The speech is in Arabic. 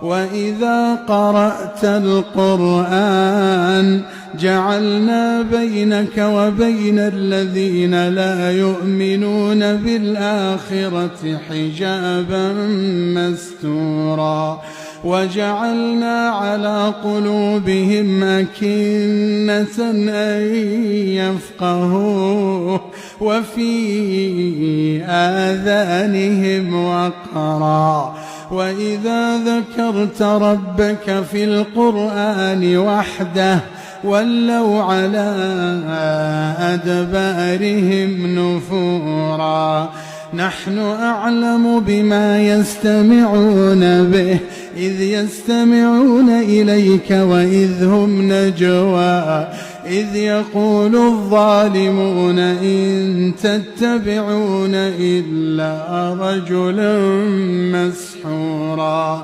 وإذا قرأت القرآن جعلنا بينك وبين الذين لا يؤمنون بالآخرة حجابا مستورا وجعلنا على قلوبهم أكنة أن يفقهوه وفي آذانهم وقرا وإذا ذكرت ربك في القرآن وحده ولوا على أدبارهم نفورا نحن أعلم بما يستمعون به إذ يستمعون إليك وإذ هم نجوى إذ يقول الظالمون إن تتبعون إلا رجلا مسحورا